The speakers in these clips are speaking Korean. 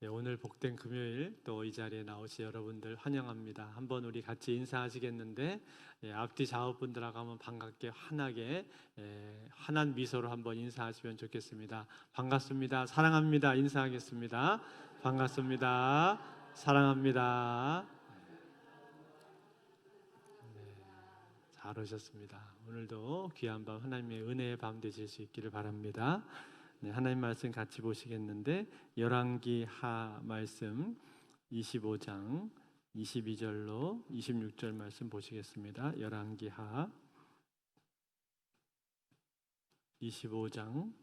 네, 오늘 복된 금요일 또 이 자리에 나오신 여러분들 환영합니다. 한번 우리 같이 인사하시겠는데 앞뒤 좌우분들하고 한번 반갑게 환하게 환한 미소로 한번 인사하시면 좋겠습니다. 반갑습니다. 사랑합니다. 인사하겠습니다. 반갑습니다. 사랑합니다. 잘 오셨습니다. 오늘도 귀한 밤 하나님의 은혜의 밤 되실 수 있기를 바랍니다. 네, 하나님 말씀 같이 보시겠는데 열왕기 하 말씀 25장 22절로 26절 말씀 보시겠습니다. 열왕기 하 25장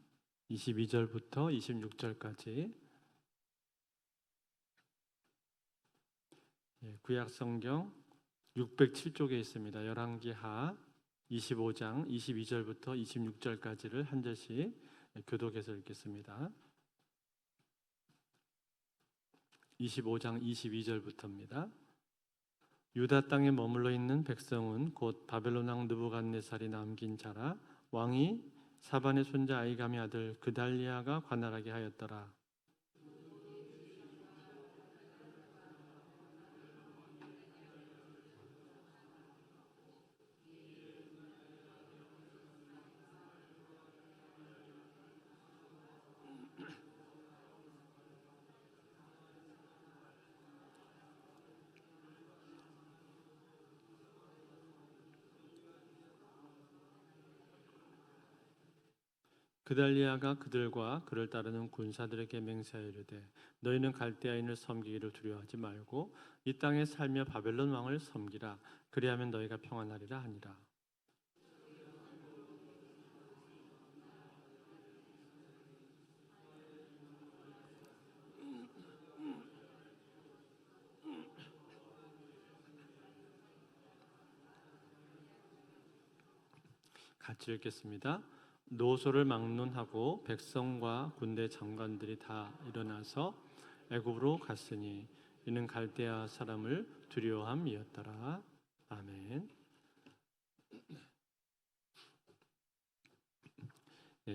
22절부터 26절까지 구약 성경 607쪽에 있습니다. 열왕기 하 25장 22절부터 26절까지를 한 절씩 교독해서 읽겠습니다. 25장 22절부터입니다. 유다 땅에 머물러 있는 백성은 곧 바벨론 왕 느부갓네살이 남긴 자라. 왕이 사반의 손자 아이감의 아들 그달리아가 관할하게 하였더라. 그달리아가 그들과 그를 따르는 군사들에게 맹세하여 이르되 너희는 갈대아인을 섬기기를 두려워하지 말고 이 땅에 살며 바벨론 왕을 섬기라. 그리하면 너희가 평안하리라 하니라. 같이 읽겠습니다. 노소를 막론하고 백성과 군대 장관들이 다 일어나서 애굽으로 갔으니 이는 갈대아 사람을 두려워함이었더라. 아멘.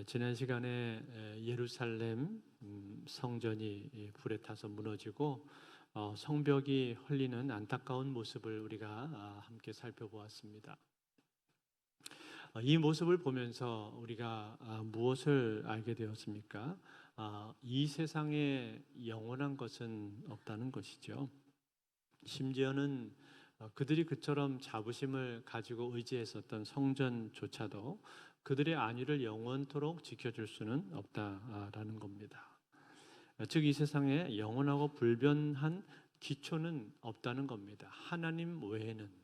지난 시간에 예루살렘 성전이 불에 타서 무너지고 성벽이 헐리는 안타까운 모습을 우리가 함께 살펴보았습니다. 이 모습을 보면서 우리가 무엇을 알게 되었습니까? 이 세상에 영원한 것은 없다는 것이죠. 심지어는 그들이 그처럼 자부심을 가지고 의지했었던 성전조차도 그들의 안위를 영원토록 지켜줄 수는 없다라는 겁니다. 즉 이 세상에 영원하고 불변한 기초는 없다는 겁니다. 하나님 외에는,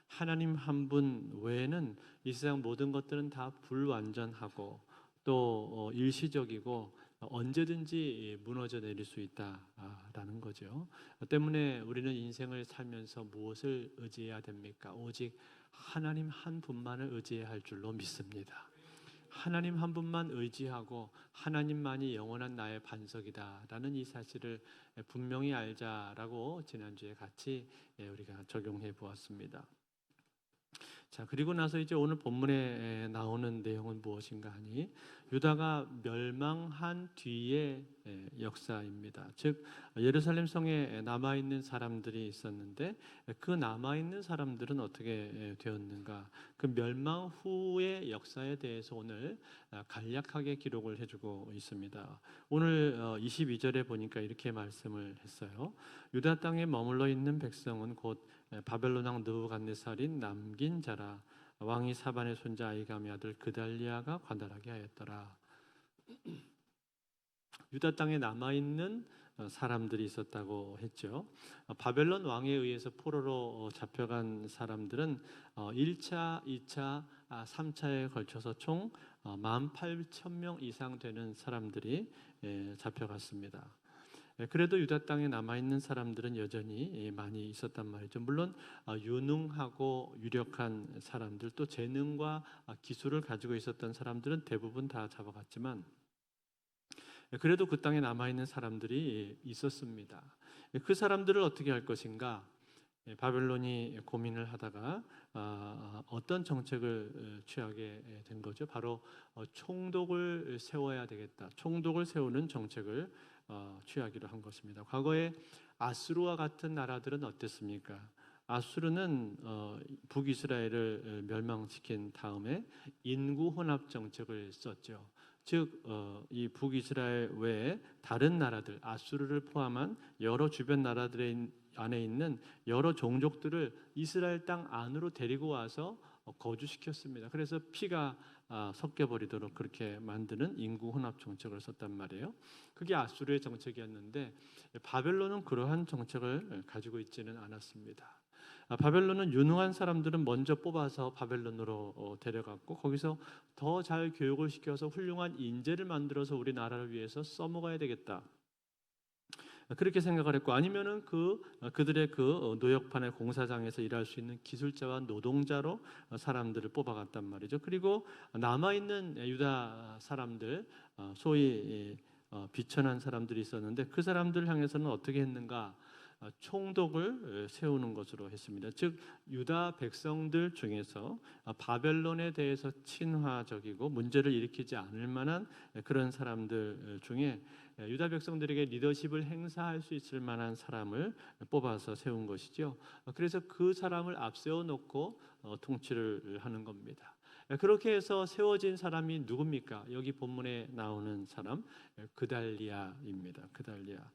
하나님 한 분 외에는 이 세상 모든 것들은 다 불완전하고 또 일시적이고 언제든지 무너져 내릴 수 있다라는 거죠. 때문에 우리는 인생을 살면서 무엇을 의지해야 됩니까? 오직 하나님 한 분만을 의지해야 할 줄로 믿습니다. 하나님 한 분만 의지하고 하나님만이 영원한 나의 반석이다라는 이 사실을 분명히 알자라고 지난주에 같이 우리가 적용해 보았습니다. 자, 그리고 나서 이제 오늘 본문에 나오는 내용은 무엇인가 하니 유다가 멸망한 뒤의 역사입니다. 즉 예루살렘 성에 남아 있는 사람들이 있었는데 그 남아 있는 사람들은 어떻게 되었는가? 그 멸망 후의 역사에 대해서 오늘 간략하게 기록을 해주고 있습니다. 오늘 22절에 보니까 이렇게 말씀을 했어요. 유다 땅에 머물러 있는 백성은 곧 바벨론 왕 느부갓네살이 남긴 자라. 왕이 사반의 손자 아이감의 아들 그달리아가 관할하게 하였더라. 유다 땅에 남아있는 사람들이 있었다고 했죠. 바벨론 왕에 의해서 포로로 잡혀간 사람들은 1차, 2차, 3차에 걸쳐서 총 18,000명 이상 되는 사람들이 잡혀갔습니다. 그래도 유다 땅에 남아있는 사람들은 여전히 많이 있었단 말이죠. 물론 유능하고 유력한 사람들, 또 재능과 기술을 가지고 있었던 사람들은 대부분 다 잡아갔지만 그래도 그 땅에 남아있는 사람들이 있었습니다. 그 사람들을 어떻게 할 것인가? 바벨론이 고민을 하다가 어떤 정책을 취하게 된 거죠. 바로 총독을 세워야 되겠다. 총독을 세우는 정책을 취하기로 한 것입니다. 과거에 아수르와 같은 나라들은 어땠습니까? 아수르는 북이스라엘을 멸망시킨 다음에 인구 혼합 정책을 썼죠. 즉, 이 북이스라엘 외에 다른 나라들, 아수르를 포함한 여러 주변 나라들의 안에 있는 여러 종족들을 이스라엘 땅 안으로 데리고 와서 거주시켰습니다. 그래서 피가 섞여버리도록 그렇게 만드는 인구 혼합 정책을 썼단 말이에요. 그게 아수르의 정책이었는데 바벨론은 그러한 정책을 가지고 있지는 않았습니다. 바벨론은 유능한 사람들은 먼저 뽑아서 바벨론으로 데려갔고 거기서 더 잘 교육을 시켜서 훌륭한 인재를 만들어서 우리 나라를 위해서 써먹어야 되겠다. 그렇게 생각을 했고 아니면은 그들의 노역판의 공사장에서 일할 수 있는 기술자와 노동자로 사람들을 뽑아갔단 말이죠. 그리고 남아 있는 유다 사람들, 소위 비천한 사람들이 있었는데 그 사람들 향해서는 어떻게 했는가? 총독을 세우는 것으로 했습니다. 즉 유다 백성들 중에서 바벨론에 대해서 친화적이고 문제를 일으키지 않을 만한 그런 사람들 중에 유다 백성들에게 리더십을 행사할 수 있을 만한 사람을 뽑아서 세운 것이죠. 그래서 그 사람을 앞세워 놓고 통치를 하는 겁니다. 그렇게 해서 세워진 사람이 누굽니까? 여기 본문에 나오는 사람 그달리아입니다. 그달리아.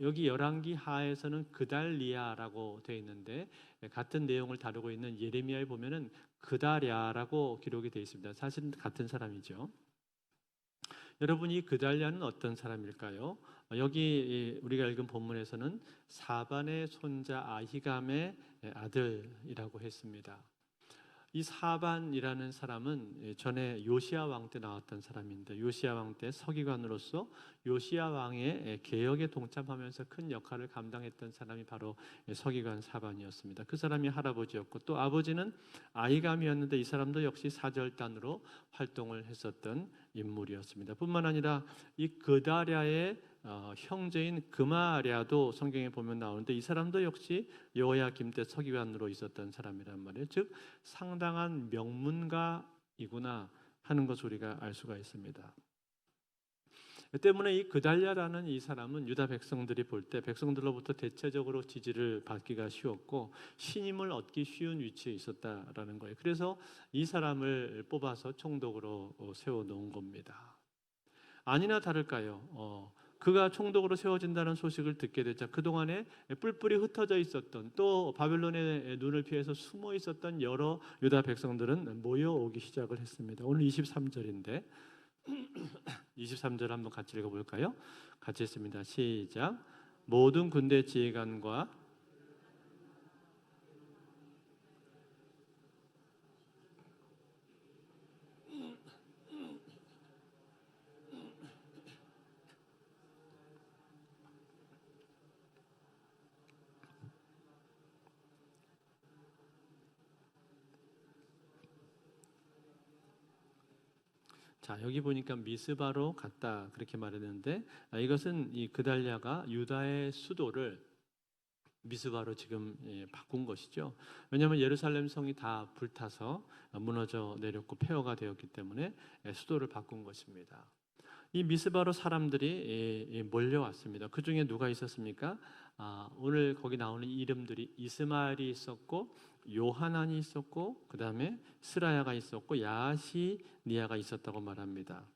여기 열왕기 하에서는 그달리아라고 되어 있는데 같은 내용을 다루고 있는 예레미야에 보면은 그다랴라고 기록이 되어 있습니다. 사실 같은 사람이죠. 여러분 이 그달리아는 어떤 사람일까요? 여기 우리가 읽은 본문에서는 사반의 손자 아히감의 아들이라고 했습니다. 이 사반이라는 사람은 전에 요시야 왕 때 나왔던 사람인데 요시야 왕 때 서기관으로서 요시야 왕의 개혁에 동참하면서 큰 역할을 감당했던 사람이 바로 서기관 사반이었습니다. 그 사람이 할아버지였고 또 아버지는 아히감이었는데 이 사람도 역시 사절단으로 활동을 했었던 인물이었습니다. 뿐만 아니라 이 그다랴의 형제인 그마랴도 성경에 보면 나오는데 이 사람도 역시 여호야김 때 서기관으로 있었던 사람이란 말이에요. 즉 상당한 명문가이구나 하는 것을 우리가 알 수가 있습니다. 때문에 이 그달랴라는 이 사람은 유다 백성들이 볼 때 백성들로부터 대체적으로 지지를 받기가 쉬웠고 신임을 얻기 쉬운 위치에 있었다라는 거예요. 그래서 이 사람을 뽑아서 총독으로 세워놓은 겁니다. 아니나 다를까요? 그가 총독으로 세워진다는 소식을 듣게 되자 그동안에 뿔뿔이 흩어져 있었던 또 바벨론의 눈을 피해서 숨어 있었던 여러 유다 백성들은 모여오기 시작을 했습니다. 오늘 23절인데 23절 한번 같이 읽어볼까요? 같이 했습니다. 시작. 모든 군대 지휘관과 자 여기 보니까 미스바로 갔다 그렇게 말했는데 이것은 이 그달랴가 유다의 수도를 미스바로 지금 바꾼 것이죠. 왜냐하면 예루살렘 성이 다 불타서 무너져 내렸고 폐허가 되었기 때문에 수도를 바꾼 것입니다. 이 미스바로 사람들이 몰려왔습니다. 그 중에 누가 있었습니까? 오늘 거기 나오는 이름들이 이스마엘이 있었고 요하난이 있었고 그 다음에 스라야가 있었고 야시니아가 있었다고 말합니다.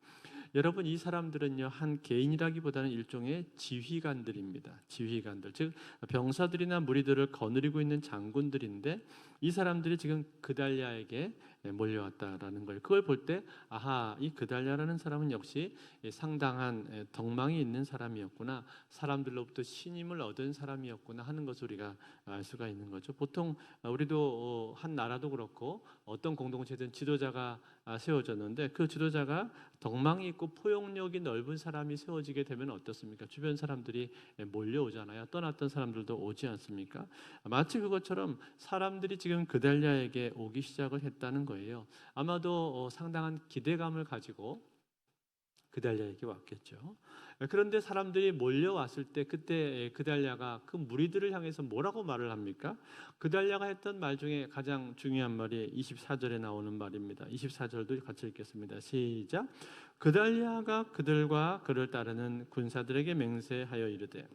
여러분 이 사람들은요 한 개인이라기보다는 일종의 지휘관들입니다. 지휘관들 즉 병사들이나 무리들을 거느리고 있는 장군들인데 이 사람들이 지금 그달랴에게 몰려왔다라는 거예요. 그걸 볼 때 아하 이 그달랴라는 사람은 역시 상당한 덕망이 있는 사람이었구나 사람들로부터 신임을 얻은 사람이었구나 하는 것을 우리가 알 수가 있는 거죠. 보통 우리도 한 나라도 그렇고 어떤 공동체든 지도자가 세워졌는데 그 지도자가 덕망이 있고 포용력이 넓은 사람이 세워지게 되면 어떻습니까? 주변 사람들이 몰려오잖아요. 떠났던 사람들도 오지 않습니까? 마치 그것처럼 사람들이 지금 그달랴에게 오기 시작을 했다는 거예요. 아마도 상당한 기대감을 가지고 그달랴에게 왔겠죠. 그런데 사람들이 몰려왔을 때 그때 그달랴가 그 무리들을 향해서 뭐라고 말을 합니까? 그달랴가 했던 말 중에 가장 중요한 말이 24절에 나오는 말입니다. 24절도 같이 읽겠습니다. 시작. 그달랴가 그들과 그를 따르는 군사들에게 맹세하여 이르되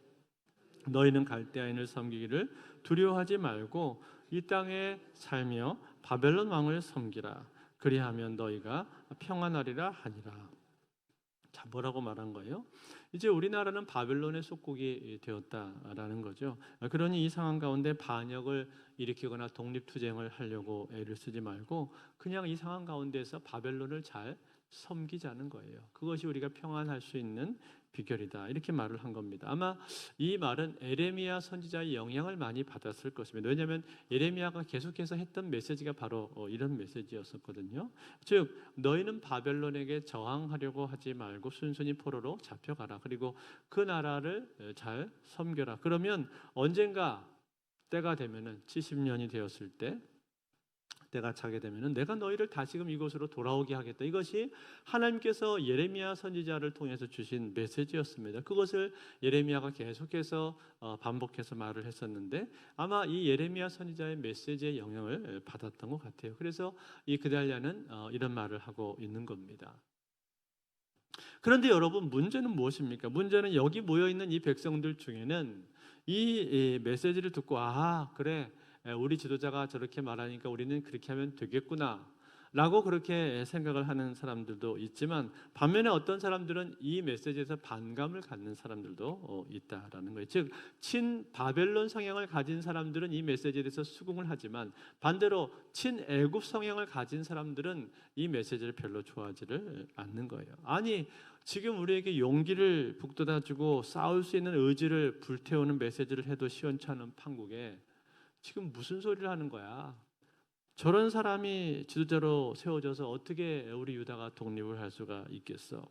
너희는 갈대아인을 섬기기를 두려워하지 말고 이 땅에 살며 바벨론 왕을 섬기라. 그리하면 너희가 평안하리라 하니라. 자, 뭐라고 말한 거예요? 이제 우리나라는 바벨론의 속국이 되었다라는 거죠. 그러니 이 상황 가운데 반역을 일으키거나 독립투쟁을 하려고 애를 쓰지 말고 그냥 이 상황 가운데서 바벨론을 잘 섬기자는 거예요. 그것이 우리가 평안할 수 있는 비결이다. 이렇게 말을 한 겁니다. 아마 이 말은 에레미야 선지자의 영향을 많이 받았을 것입니다. 왜냐하면 에레미야가 계속해서 했던 메시지가 바로 이런 메시지였었거든요. 즉 너희는 바벨론에게 저항하려고 하지 말고 순순히 포로로 잡혀가라. 그리고 그 나라를 잘 섬겨라. 그러면 언젠가 때가 되면은 70년이 되었을 때 때가 차게 되면은 내가 너희를 다시금 이곳으로 돌아오게 하겠다. 이것이 하나님께서 예레미야 선지자를 통해서 주신 메시지였습니다. 그것을 예레미야가 계속해서 반복해서 말을 했었는데 아마 이 예레미야 선지자의 메시지의 영향을 받았던 것 같아요. 그래서 이 그달랴는 이런 말을 하고 있는 겁니다. 그런데 여러분 문제는 무엇입니까? 문제는 여기 모여 있는 이 백성들 중에는 이 메시지를 듣고 그래. 우리 지도자가 저렇게 말하니까 우리는 그렇게 하면 되겠구나 라고 그렇게 생각을 하는 사람들도 있지만 반면에 어떤 사람들은 이 메시지에서 반감을 갖는 사람들도 있다라는 거예요. 즉 친바벨론 성향을 가진 사람들은 이 메시지에 대해서 수긍을 하지만 반대로 친애굽 성향을 가진 사람들은 이 메시지를 별로 좋아하지를 않는 거예요. 아니 지금 우리에게 용기를 북돋아주고 싸울 수 있는 의지를 불태우는 메시지를 해도 시원찮은 판국에 지금 무슨 소리를 하는 거야? 저런 사람이 지도자로 세워져서 어떻게 우리 유다가 독립을 할 수가 있겠어?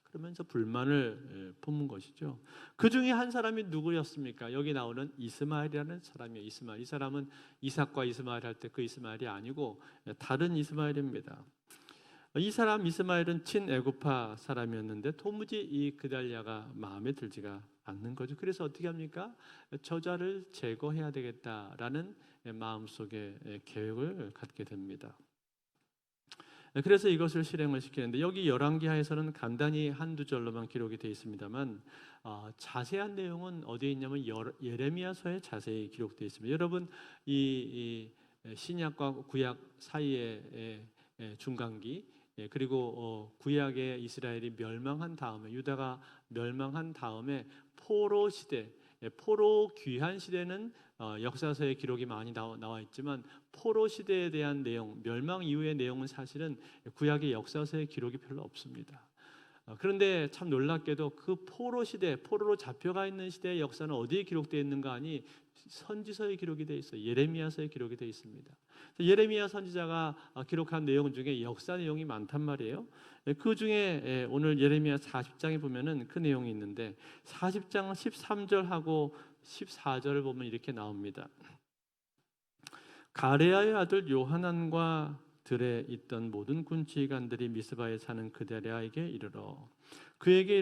그러면서 불만을 품은 것이죠. 그 중에 한 사람이 누구였습니까? 여기 나오는 이스마엘이라는 사람이에요. 이스마엘. 이 사람은 이삭과 이스마엘 할 때 그 이스마엘이 아니고 다른 이스마엘입니다. 이 사람 이스마엘은 친애굽파 사람이었는데 도무지 이 그달랴가 마음에 들지가 않는 거죠. 그래서 어떻게 합니까? 저자를 제거해야 되겠다라는 마음속에 계획을 갖게 됩니다. 그래서 이것을 실행을 시키는데 여기 열왕기하에서는 간단히 한두 절로만 기록이 되어 있습니다만 자세한 내용은 어디에 있냐면 예레미야서에 자세히 기록되어 있습니다. 여러분 이 신약과 구약 사이의 중간기 그리고 구약의 이스라엘이 멸망한 다음에 유다가 멸망한 다음에 포로 시대, 포로 귀환 시대는 역사서에 기록이 많이 나와 있지만 포로 시대에 대한 내용, 멸망 이후의 내용은 사실은 구약의 역사서에 기록이 별로 없습니다. 그런데 참 놀랍게도 그 포로 시대, 포로로 잡혀가 있는 시대의 역사는 어디에 기록되어 있는가 하니 선지서에 기록이 되어 있어요. 예레미야서에 기록이 되어 있습니다. 예레미야 선지자가 기록한 내용 중에 역사 내용이 많단 말이에요. 그 중에 오늘 예레미야 40장에 보면은 그 내용이 있는데 40장 13절하고 14절을 보면 이렇게 나옵니다. 가레아의 아들 요하난과 들에 있던 모든 군 지휘관들이 미스바에 사는 그달랴에게 이르러 그에게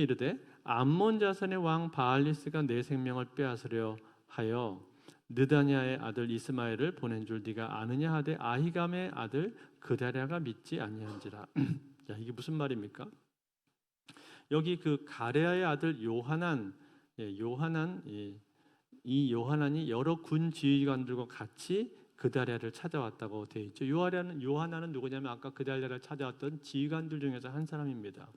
이르되 암몬 자손의 왕 바알리스가 내 생명을 빼앗으려 하여 느다냐의 아들 이스마엘을 보낸 줄 네가 아느냐 하되 아히감의 아들 그달랴가 믿지 아니한지라. 자, 이게 무슨 말입니까? 여기 그 가레아의 아들 요하난, 이 요하난이 여러 군 지휘관들과 같이 그달랴를 찾아왔다고 되어 있죠. 요하난은 누구냐면 아까 그달랴를 찾아왔던 지휘관들 중에서 한 사람입니다.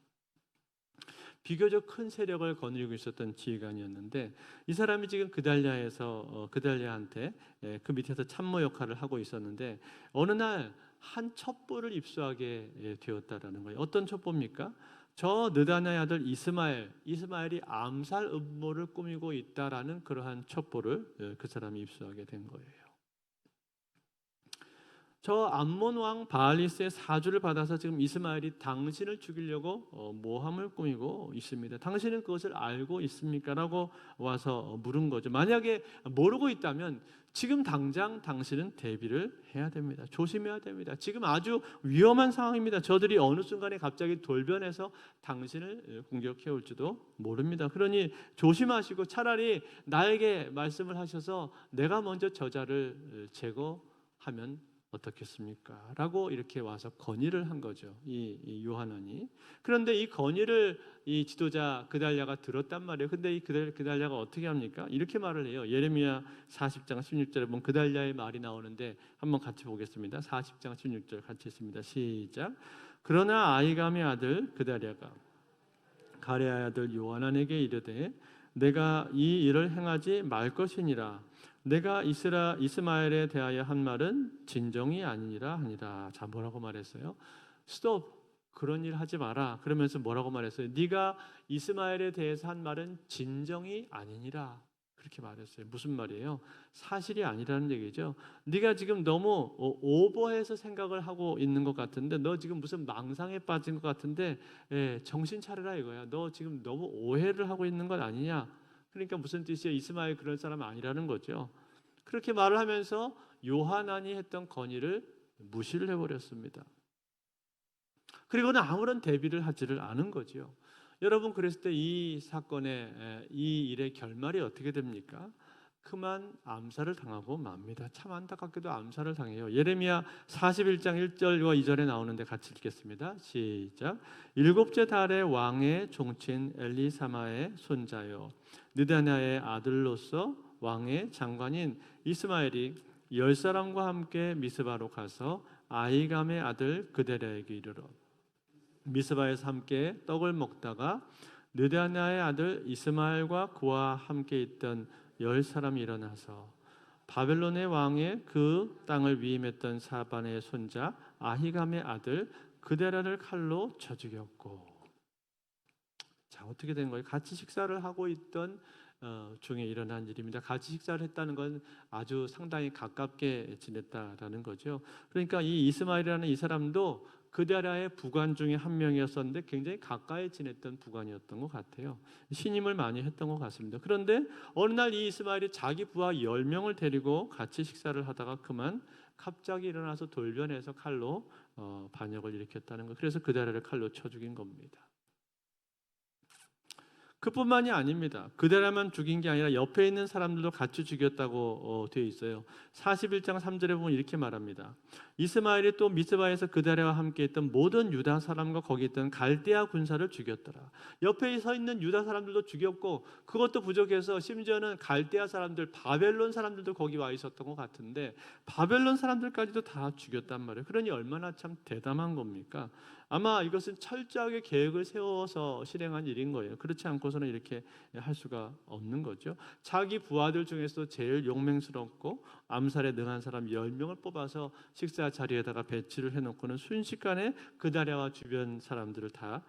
비교적 큰 세력을 거느리고 있었던 지휘관이었는데 이 사람이 지금 그달랴에서 그달랴한테 그 밑에서 참모 역할을 하고 있었는데 어느 날 한 첩보를 입수하게 되었다라는 거예요. 어떤 첩보입니까? 저 느다냐의 아들 이스마엘이 암살 음모를 꾸미고 있다라는 그러한 첩보를 그 사람이 입수하게 된 거예요. 저 암몬 왕 바알리스의 사주를 받아서 지금 이스마엘이 당신을 죽이려고 모함을 꾸미고 있습니다. 당신은 그것을 알고 있습니까? 라고 와서 물은 거죠. 만약에 모르고 있다면 지금 당장 당신은 대비를 해야 됩니다. 조심해야 됩니다. 지금 아주 위험한 상황입니다. 저들이 어느 순간에 갑자기 돌변해서 당신을 공격해 올지도 모릅니다. 그러니 조심하시고 차라리 나에게 말씀을 하셔서 내가 먼저 저자를 제거하면 어떻겠습니까? 라고 이렇게 와서 건의를 한 거죠. 이 요하난이. 그런데 이 건의를 이 지도자 그달랴가 들었단 말이에요. 근데 이 그달랴가 어떻게 합니까? 이렇게 말을 해요. 예레미야 40장 16절에 보면 그달랴의 말이 나오는데 한번 같이 보겠습니다. 40장 16절 같이 있습니다. 시작. 그러나 아히감의 아들 그달랴가 가레아의 아들 요하난에게 이르되 내가 이 일을 행하지 말 것이니라. 내가 이스마엘에 대하여 한 말은 진정이 아니니라 하니라. 자, 뭐라고 말했어요? 스톱. 그런 일 하지 마라. 그러면서 뭐라고 말했어요? 네가 이스마엘에 대해서 한 말은 진정이 아니니라. 그렇게 말했어요. 무슨 말이에요? 사실이 아니라는 얘기죠. 네가 지금 너무 오버해서 생각을 하고 있는 것 같은데, 너 지금 무슨 망상에 빠진 것 같은데, 정신 차려라 이거야. 너 지금 너무 오해를 하고 있는 것 아니냐? 그러니까 무슨 뜻이에요? 이스마엘 그런 사람 아니라는 거죠. 그렇게 말을 하면서 요하난이 했던 건의를 무시를 해버렸습니다. 그리고는 아무런 대비를 하지를 않은 거죠. 여러분, 그랬을 때 이 사건의 이 일의 결말이 어떻게 됩니까? 그만 암살을 당하고 맙니다. 참 안타깝게도 암살을 당해요. 예레미야 41장 1절과 2절에 나오는데 같이 읽겠습니다. 시작. 일곱째 달에 왕의 종친 엘리사마의 손자요 느다냐의 아들로서 왕의 장관인 이스마엘이 10사람과 함께 미스바로 가서 아히감의 아들 그데랴에게 이르러 미스바에서 함께 떡을 먹다가 느다냐의 아들 이스마엘과 그와 함께 있던 10사람이 일어나서 바벨론의 왕의 그 땅을 위임했던 사반의 손자 아히감의 아들 그데랴를 칼로 쳐 죽였고. 자, 어떻게 된 거예요? 같이 식사를 하고 있던 중에 일어난 일입니다. 같이 식사를 했다는 건 아주 상당히 가깝게 지냈다라는 거죠. 그러니까 이 이스마엘이라는 이 사람도 그데랴의 부관 중에 한 명이었었는데 굉장히 가까이 지냈던 부관이었던 것 같아요. 신임을 많이 했던 것 같습니다. 그런데 어느 날 이 이스마엘이 자기 부하 10명을 데리고 같이 식사를 하다가 그만 갑자기 일어나서 돌변해서 칼로 반역을 일으켰다는 것. 그래서 그데랴를 칼로 쳐 죽인 겁니다. 그뿐만이 아닙니다. 그데랴만 죽인 게 아니라 옆에 있는 사람들도 같이 죽였다고 되어 있어요. 41장 3절에 보면 이렇게 말합니다. 이스마엘이 또 미스바에서 그데랴와 함께 있던 모든 유다 사람과 거기 있던 갈대아 군사를 죽였더라. 옆에 서 있는 유다 사람들도 죽였고 그것도 부족해서 심지어는 갈대아 사람들, 바벨론 사람들도 거기 와 있었던 것 같은데 바벨론 사람들까지도 다 죽였단 말이에요. 그러니 얼마나 참 대담한 겁니까? 아마 이것은 철저하게 계획을 세워서 실행한 일인 거예요. 그렇지 않고서는 이렇게 할 수가 없는 거죠. 자기 부하들 중에서 제일 용맹스럽고 암살에 능한 사람 10명을 뽑아서 식사 자리에다가 배치를 해놓고는 순식간에 그다랴와 주변 사람들을 다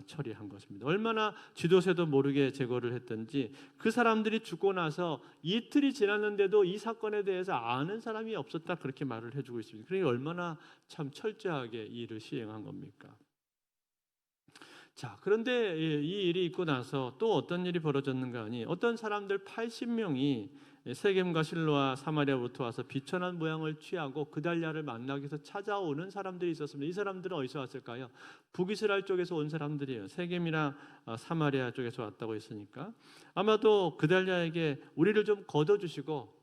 처리한 것입니다. 얼마나 쥐도새도 모르게 제거를 했던지 그 사람들이 죽고 나서 이틀이 지났는데도 이 사건에 대해서 아는 사람이 없었다 그렇게 말을 해주고 있습니다. 그러니 얼마나 참 철저하게 이 일을 시행한 겁니까? 자, 그런데 이 일이 있고 나서 또 어떤 일이 벌어졌는가 하니 어떤 사람들 80명이 세겜과 실로와 사마리아부터 와서 비천한 모양을 취하고 그달랴를 만나기 위해서 찾아오는 사람들이 있었습니다. 이 사람들은 어디서 왔을까요? 북이스라엘 쪽에서 온 사람들이에요. 세겜이나 사마리아 쪽에서 왔다고 했으니까 아마도 그달랴에게 우리를 좀 걷어주시고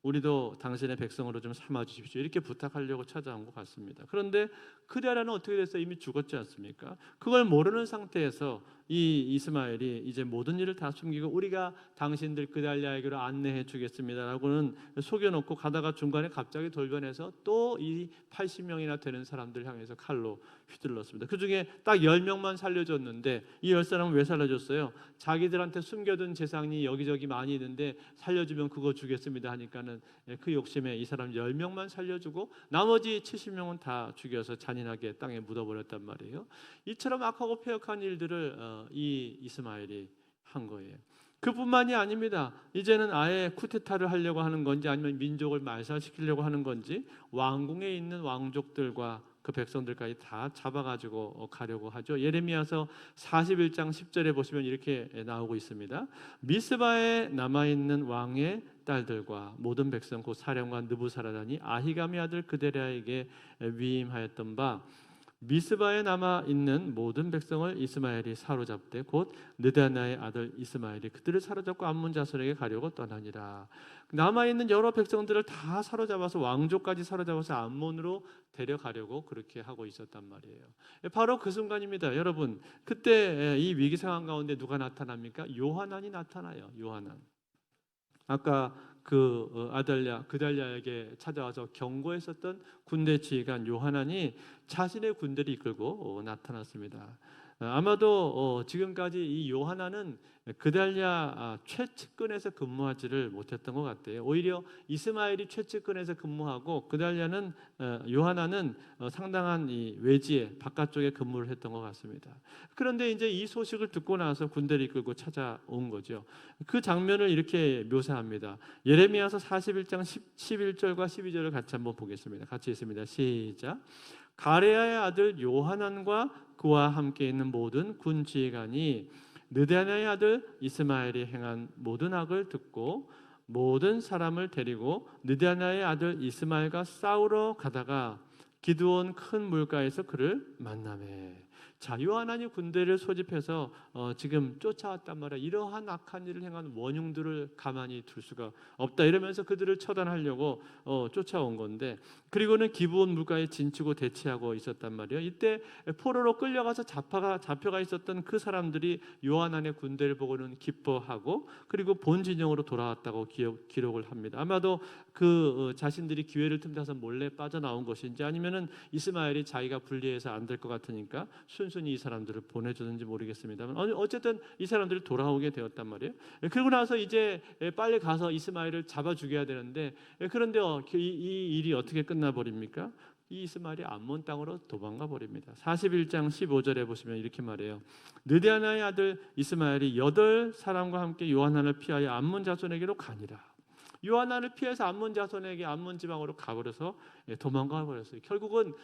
우리도 당신의 백성으로 좀 삼아 주십시오. 이렇게 부탁하려고 찾아온 것 같습니다. 그런데 그데랴는 어떻게 됐어요? 이미 죽었지 않습니까? 그걸 모르는 상태에서 이 이스마엘이 이제 모든 일을 다 숨기고 우리가 당신들 그달랴에게로 안내해 주겠습니다라고는 속여놓고 가다가 중간에 갑자기 돌변해서 또 이 80명이나 되는 사람들 향해서 칼로 휘둘렀습니다. 그중에 딱 10명만 살려줬는데 이 10사람은 왜 살려줬어요? 자기들한테 숨겨둔 재산이 여기저기 많이 있는데 살려주면 그거 주겠습니다 하니까는 그 욕심에 이 사람 10명만 살려주고 나머지 70명은 다 죽여서 잔인하게 땅에 묻어버렸단 말이에요. 이처럼 악하고 폐역한 일들을 이 이스마엘이 한 거예요. 그뿐만이 아닙니다. 이제는 아예 쿠데타를 하려고 하는 건지 아니면 민족을 말살시키려고 하는 건지 왕궁에 있는 왕족들과 그 백성들까지 다 잡아가지고 가려고 하죠. 예레미야서 41장 10절에 보시면 이렇게 나오고 있습니다. 미스바에 남아있는 왕의 딸들과 모든 백성 곧 사령관 느부사라단이 아히감의 아들 그델랴에게 위임하였던 바 미스바에 남아 있는 모든 백성을 이스마엘이 사로잡되 곧 느다나의 아들 이스마엘이 그들을 사로잡고 암몬 자손에게 가려고 떠나니라. 남아 있는 여러 백성들을 다 사로잡아서 왕족까지 사로잡아서 암몬으로 데려가려고 그렇게 하고 있었단 말이에요. 바로 그 순간입니다, 여러분. 그때 이 위기 상황 가운데 누가 나타납니까? 요하난이 나타나요. 요하난. 아까 그 아달랴 그달랴에게 찾아와서 경고했었던 군대 지휘관 요하난이 자신의 군대를 이끌고 나타났습니다. 아마도 지금까지 이 요하난은 그달랴 최측근에서 근무하지를 못했던 것 같아요. 오히려 이스마엘이 최측근에서 근무하고 그달랴는 요하난은 상당한 이 외지에 바깥쪽에 근무를 했던 것 같습니다. 그런데 이제 이 소식을 듣고 나서 군대를 이끌고 찾아온 거죠. 그 장면을 이렇게 묘사합니다. 예레미야서 41장 11절과 12절을 같이 한번 보겠습니다. 같이 있습니다. 시작. 가레야의 아들 요하난과 그와 함께 있는 모든 군 지휘관이 느다나의 아들 이스마엘이 행한 모든 악을 듣고 모든 사람을 데리고 느다나의 아들 이스마엘과 싸우러 가다가 기드온 큰 물가에서 그를 만나매. 자, 요하난이 군대를 소집해서 지금 쫓아왔단 말이야. 이러한 악한 일을 행한 원흉들을 가만히 둘 수가 없다. 이러면서 그들을 처단하려고 쫓아온 건데, 그리고는 기브온 물가에 진치고 대치하고 있었단 말이에요. 이때 포로로 끌려가서 잡혀가 있었던 그 사람들이 요하난의 군대를 보고는 기뻐하고 그리고 본 진영으로 돌아왔다고 기록을 합니다. 아마도 그 자신들이 기회를 틈타서 몰래 빠져나온 것인지 아니면은 이스마엘이 자기가 불리해서 안 될 것 같으니까 순순히 이 사람들을 보내줬는지 모르겠습니다만 어쨌든 이 사람들이 돌아오게 되었단 말이에요. 그리고 나서 이제 빨리 가서 이스마엘을 잡아 죽여야 되는데 그런데 이 일이 어떻게 끝나버립니까? 이 이스마엘이 암몬 땅으로 도망가 버립니다. 41장 15절에 보시면 이렇게 말해요. 느다나의 아들 이스마엘이 8사람과 함께 요하난을 피하여 암몬 자손에게로 가니라. 요하난을 피해서 암몬 자손에게 암몬 지방으로 가버려서 도망가 버렸어요. 결국은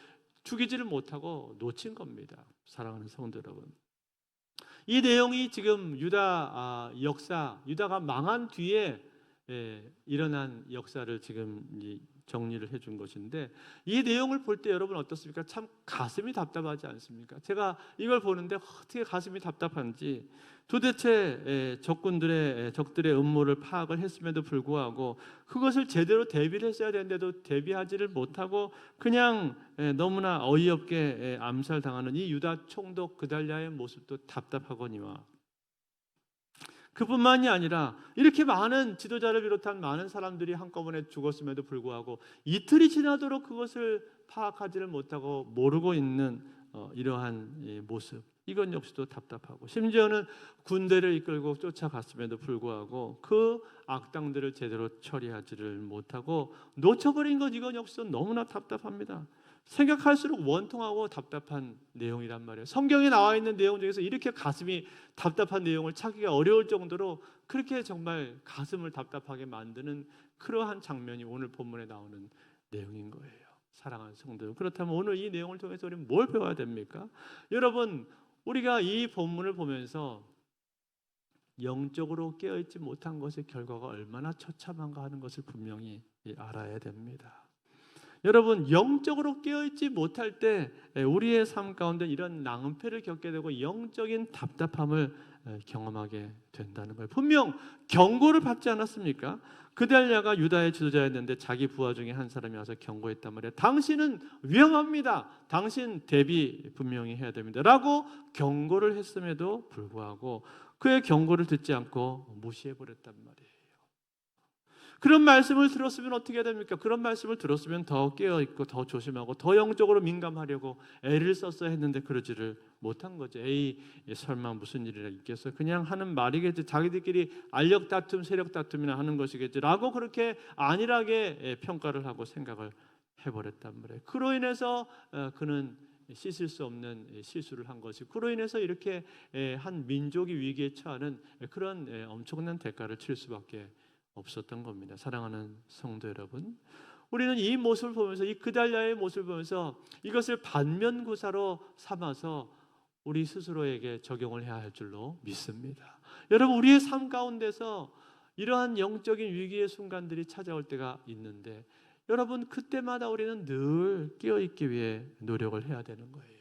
죽이지를 못하고 놓친 겁니다. 사랑하는 성도 여러분, 이 내용이 지금 유다 역사, 유다가 망한 뒤에 일어난 역사를 지금 정리를 해준 것인데, 이 내용을 볼 때 여러분 어떻습니까? 참 가슴이 답답하지 않습니까? 제가 이걸 보는데 어떻게 가슴이 답답한지, 도대체 적들의 음모를 파악을 했음에도 불구하고 그것을 제대로 대비를 했어야 되는데도 대비하지를 못하고 그냥 너무나 어이없게 암살당하는 이 유다 총독 그달랴의 모습도 답답하거니와, 그뿐만이 아니라 이렇게 많은 지도자를 비롯한 많은 사람들이 한꺼번에 죽었음에도 불구하고 이틀이 지나도록 그것을 파악하지를 못하고 모르고 있는 이러한 모습, 이건 역시도 답답하고, 심지어는 군대를 이끌고 쫓아갔음에도 불구하고 그 악당들을 제대로 처리하지를 못하고 놓쳐버린 것, 이건 역시도 너무나 답답합니다. 생각할수록 원통하고 답답한 내용이란 말이에요. 성경에 나와 있는 내용 중에서 이렇게 가슴이 답답한 내용을 찾기가 어려울 정도로 그렇게 정말 가슴을 답답하게 만드는 그러한 장면이 오늘 본문에 나오는 내용인 거예요. 사랑하는 성도, 그렇다면 오늘 이 내용을 통해서 우리는 뭘 배워야 됩니까? 여러분, 우리가 이 본문을 보면서 영적으로 깨어있지 못한 것의 결과가 얼마나 처참한가 하는 것을 분명히 알아야 됩니다. 여러분, 영적으로 깨어있지 못할 때 우리의 삶 가운데 이런 낭패를 겪게 되고 영적인 답답함을 경험하게 된다는 거예요. 분명 경고를 받지 않았습니까? 그달랴가 유다의 지도자였는데 자기 부하 중에 한 사람이 와서 경고했단 말이에요. 당신은 위험합니다. 당신 대비 분명히 해야 됩니다. 라고 경고를 했음에도 불구하고 그의 경고를 듣지 않고 무시해버렸단 말이에요. 그런 말씀을 들었으면 어떻게 해야 됩니까? 그런 말씀을 들었으면 더 깨어있고 더 조심하고 더 영적으로 민감하려고 애를 썼어야 했는데 그러지를 못한 거죠. 에이, 설마 무슨 일이라 있겠어? 그냥 하는 말이겠지. 자기들끼리 알력 다툼, 세력 다툼이나 하는 것이겠지 라고 그렇게 안일하게 평가를 하고 생각을 해버렸단 말이에요. 그로 인해서 그는 씻을 수 없는 실수를 한 것이, 그로 인해서 이렇게 한 민족이 위기에 처하는 그런 엄청난 대가를 칠 수밖에 없었던 겁니다. 사랑하는 성도 여러분, 우리는 이 모습을 보면서, 이 그달랴의 모습을 보면서 이것을 반면교사로 삼아서 우리 스스로에게 적용을 해야 할 줄로 믿습니다. 여러분, 우리의 삶 가운데서 이러한 영적인 위기의 순간들이 찾아올 때가 있는데 여러분 그때마다 우리는 늘 깨어있기 위해 노력을 해야 되는 거예요.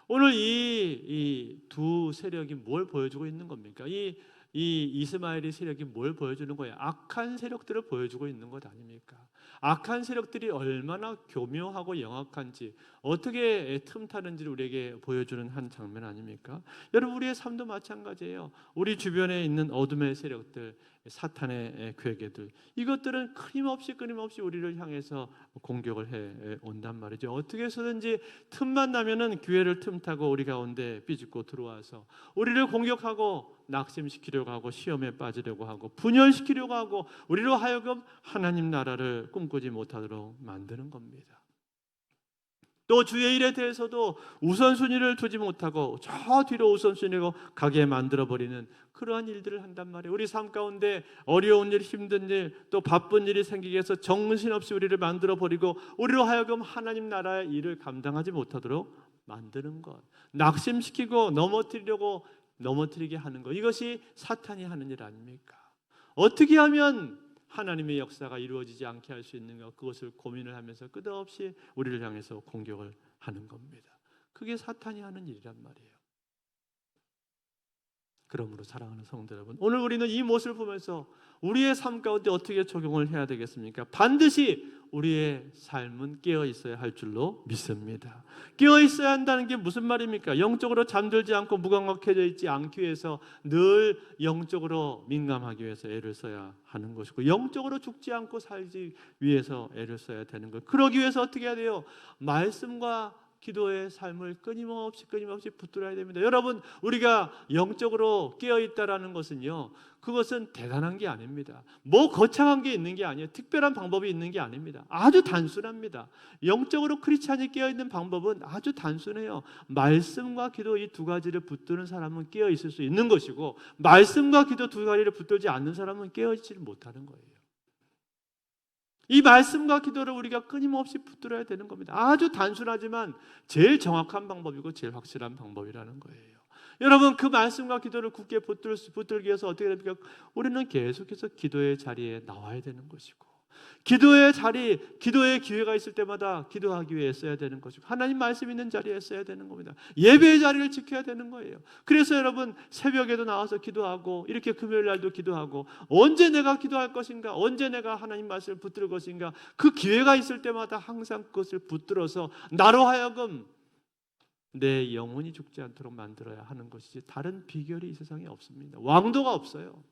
오늘 이 두 세력이 뭘 보여주고 있는 겁니까? 이 이스마엘의 세력이 뭘 보여주는 거예요? 악한 세력들을 보여주고 있는 것 아닙니까? 악한 세력들이 얼마나 교묘하고 영악한지 어떻게 틈타는지를 우리에게 보여주는 한 장면 아닙니까? 여러분 우리의 삶도 마찬가지예요. 우리 주변에 있는 어둠의 세력들, 사탄의 괴계들, 이것들은 끊임없이 우리를 향해서 공격을 해 온단 말이죠. 어떻게 해서든지 틈만 나면은 기회를 틈타고 우리 가운데 비집고 들어와서 우리를 공격하고 낙심시키려고 하고 시험에 빠지려고 하고 분열시키려고 하고 우리로 하여금 하나님 나라를 꿈꾸지 못하도록 만드는 겁니다. 또 주의 일에 대해서도 우선순위를 두지 못하고 저 뒤로 우선순위로 가게 만들어버리는 그러한 일들을 한단 말이에요. 우리 삶 가운데 어려운 일, 힘든 일, 또 바쁜 일이 생기게 해서 정신없이 우리를 만들어버리고 우리로 하여금 하나님 나라의 일을 감당하지 못하도록 만드는 것, 낙심시키고 넘어뜨리게 하는 것, 이것이 사탄이 하는 일 아닙니까? 어떻게 하면 하나님의 역사가 이루어지지 않게 할 수 있는가, 그것을 고민을 하면서 끝없이 우리를 향해서 공격을 하는 겁니다. 그게 사탄이 하는 일이란 말이에요. 그러므로 사랑하는 성도 여러분, 오늘 우리는 이 모습을 보면서 우리의 삶 가운데 어떻게 적용을 해야 되겠습니까? 반드시 우리의 삶은 깨어 있어야 할 줄로 믿습니다. 깨어 있어야 한다는 게 무슨 말입니까? 영적으로 잠들지 않고 무감각해져 있지 않기 위해서 늘 영적으로 민감하기 위해서 애를 써야 하는 것이고, 영적으로 죽지 않고 살기 위해서 애를 써야 되는 것. 그러기 위해서 어떻게 해야 돼요? 말씀과 기도의 삶을 끊임없이 붙들어야 됩니다. 여러분, 우리가 영적으로 깨어있다라는 것은요, 그것은 대단한 게 아닙니다. 뭐 거창한 게 있는 게 아니에요. 특별한 방법이 있는 게 아닙니다. 아주 단순합니다. 영적으로 크리스찬이 깨어있는 방법은 아주 단순해요. 말씀과 기도 이 두 가지를 붙드는 사람은 깨어있을 수 있는 것이고, 말씀과 기도 두 가지를 붙들지 않는 사람은 깨어있지 못하는 거예요. 이 말씀과 기도를 우리가 끊임없이 붙들어야 되는 겁니다. 아주 단순하지만 제일 정확한 방법이고 제일 확실한 방법이라는 거예요. 여러분, 그 말씀과 기도를 굳게 붙들기 위해서 어떻게 됩니까? 우리는 계속해서 기도의 자리에 나와야 되는 것이고, 기도의 기회가 있을 때마다 기도하기 위해 써야 되는 것이고, 하나님 말씀 있는 자리에 써야 되는 겁니다. 예배의 자리를 지켜야 되는 거예요. 그래서 여러분, 새벽에도 나와서 기도하고, 이렇게 금요일 날도 기도하고, 언제 내가 기도할 것인가, 언제 내가 하나님 말씀을 붙들 것인가, 그 기회가 있을 때마다 항상 그것을 붙들어서 나로 하여금 내 영혼이 죽지 않도록 만들어야 하는 것이지, 다른 비결이 이 세상에 없습니다. 왕도가 없어요.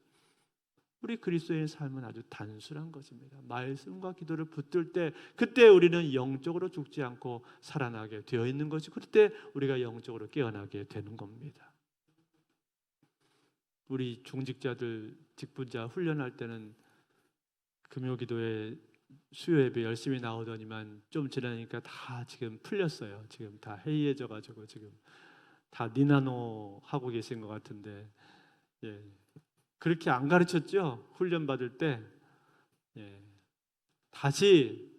우리 그리스도의 삶은 아주 단순한 것입니다. 말씀과 기도를 붙들 때, 그때 우리는 영적으로 죽지 않고 살아나게 되어 있는 것이, 그때 우리가 영적으로 깨어나게 되는 겁니다. 우리 중직자들, 직분자 훈련할 때는 금요기도에 수요 예배 열심히 나오더니만 좀 지나니까 다 지금 풀렸어요. 지금 다 해이해져가지고 지금 다 니나노 하고 계신 것 같은데, 예. 그렇게 안 가르쳤죠? 훈련 받을 때. 예. 다시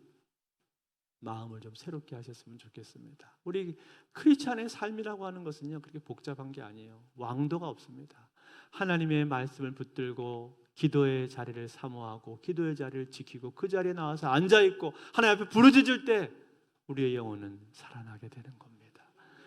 마음을 좀 새롭게 하셨으면 좋겠습니다. 우리 크리스찬의 삶이라고 하는 것은요, 그렇게 복잡한 게 아니에요. 왕도가 없습니다. 하나님의 말씀을 붙들고 기도의 자리를 사모하고 기도의 자리를 지키고 그 자리에 나와서 앉아있고 하나님 앞에 부르짖을 때 우리의 영혼은 살아나게 되는 겁니다.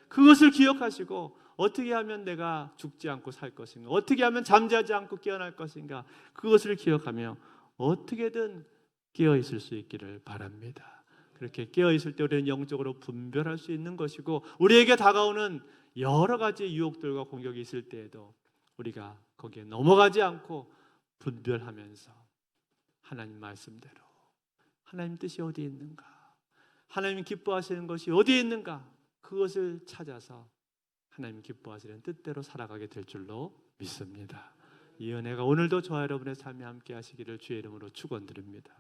그것을 기억하시고, 어떻게 하면 내가 죽지 않고 살 것인가, 어떻게 하면 잠자지 않고 깨어날 것인가, 그것을 기억하며 어떻게든 깨어있을 수 있기를 바랍니다. 그렇게 깨어있을 때 우리는 영적으로 분별할 수 있는 것이고, 우리에게 다가오는 여러 가지 유혹들과 공격이 있을 때에도 우리가 거기에 넘어가지 않고 분별하면서 하나님 말씀대로, 하나님 뜻이 어디에 있는가, 하나님 기뻐하시는 것이 어디에 있는가, 그것을 찾아서 하나님 기뻐하시는 뜻대로 살아가게 될 줄로 믿습니다. 이 은혜가 오늘도 저와 여러분의 삶에 함께 하시기를 주의 이름으로 축원드립니다.